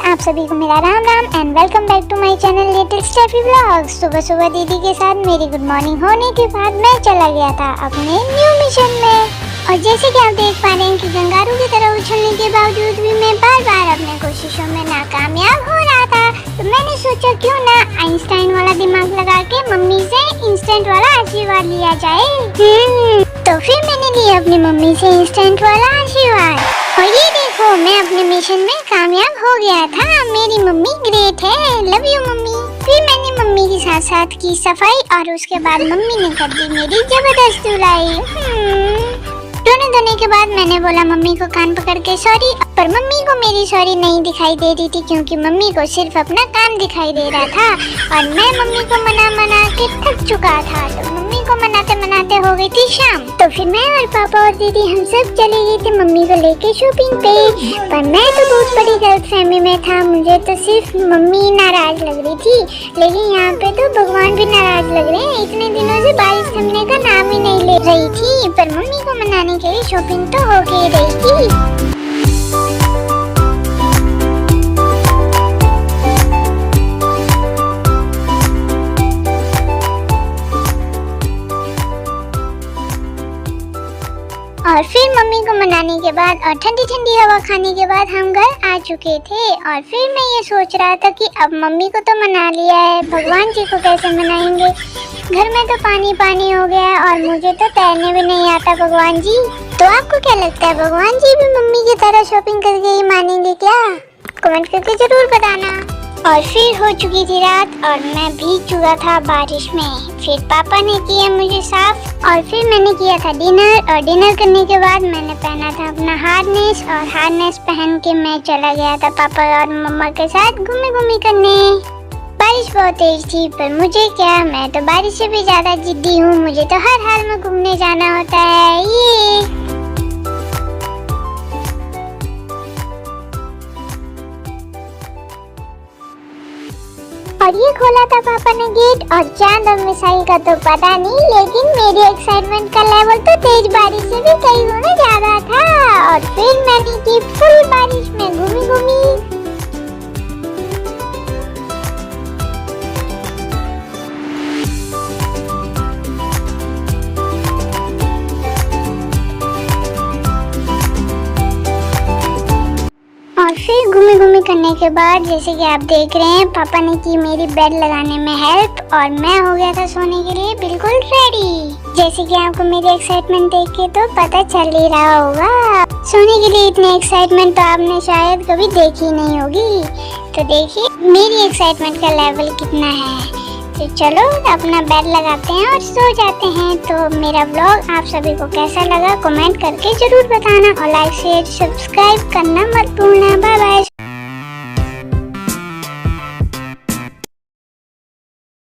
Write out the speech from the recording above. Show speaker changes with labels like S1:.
S1: आप सभी को मेरा Ram Ram and welcome back to my channel little Stephy vlogs. सुबह सुबह दीदी के साथ मेरी गुड मॉर्निंग होने के बाद मैं चला गया था अपने न्यू मिशन में। और जैसे कि आप देख पा रहे हैं कि कंगारू की तरह उछलने के बावजूद भी मैं बार बार अपने कोशिशों में नाकामयाब हो रहा था। तो मैंने सोचा क्यों ना आइंस्टाइन वाला दिमाग लगा के मम्मी से इंस्टेंट वाला आशीर्वाद लिया जाए। तो फिर मैंने लिया अपनी मम्मी से इंस्टेंट वाला आशीर्वाद और ये देखो मैं अपने मिशन में कामयाब हो गया था। मेरी मम्मी ग्रेट है, लव यू मम्मी। फिर मैंने मम्मी के साथ साथ की सफाई और उसके बाद मम्मी ने कर दी मेरी जबरदस्त धुलाई। धोने के बाद मैंने बोला मम्मी को कान पकड़ के सॉरी, पर मम्मी को मेरी सॉरी नहीं दिखाई दे रही थी क्योंकि मम्मी को सिर्फ अपना काम दिखाई दे रहा था और मैं मम्मी को मना के थक चुका था। तो मम्मी को मनाते हो गई थी शाम। तो फिर मैं और पापा और दीदी हम सब चले गए थे मम्मी को लेके शॉपिंग पे। पर मैं तो बहुत बड़ी गलतफहमी में था, मुझे तो सिर्फ मम्मी नाराज लग रही थी, लेकिन यहाँ पे तो भगवान भी नाराज लग रहे हैं। इतने दिनों से बारिश थमने का नाम ही नहीं ले रही थी, पर मम्मी को मनाने के लिए शॉपिंग तो हो गई रही थी। और फिर मम्मी को मनाने के बाद और ठंडी ठंडी हवा खाने के बाद हम घर आ चुके थे। और फिर मैं ये सोच रहा था कि अब मम्मी को तो मना लिया है, भगवान जी को कैसे मनाएंगे। घर में तो पानी पानी हो गया है और मुझे तो तैरने भी नहीं आता भगवान जी। तो आपको क्या लगता है भगवान जी भी मम्मी की तरह शॉपिंग करके ही मानेंगे क्या? कमेंट करके जरूर बताना। और फिर हो चुकी थी रात और मैं भीग चुका था बारिश में। फिर पापा ने किया मुझे साफ और फिर मैंने किया था डिनर। और डिनर करने के बाद मैंने पहना था अपना हार्नेस और हार्नेस पहन के मैं चला गया था पापा और मम्मा के साथ घूमी करने। बारिश बहुत तेज थी पर मुझे क्या, मैं तो बारिश से भी ज्यादा जिद्दी हूँ, मुझे तो हर हाल में घूमने जाना होता है। ये और ये खोला था पापा ने गेट और चांद और मिसाइल का तो पता नहीं, लेकिन मेरी एक्साइटमेंट का लेवल तो तेज बारिश से भी कई गुना ज्यादा था। और फिर मैंने की फुल बारिश में घूमी। और फिर घूमी करने के बाद जैसे कि आप देख रहे हैं पापा ने की मेरी बेड लगाने में हेल्प और मैं हो गया था सोने के लिए बिल्कुल रेडी। जैसे कि आपको मेरी एक्साइटमेंट देख के तो पता चल ही रहा होगा, सोने के लिए इतनी एक्साइटमेंट तो आपने शायद कभी देखी नहीं होगी। तो देखिए मेरी एक्साइटमेंट का लेवल कितना है। तो चलो अपना बेड लगाते हैं और सो जाते हैं। तो मेरा व्लॉग आप सभी को कैसा लगा कमेंट करके जरूर बताना और लाइक शेयर सब्सक्राइब करना मत भूलना।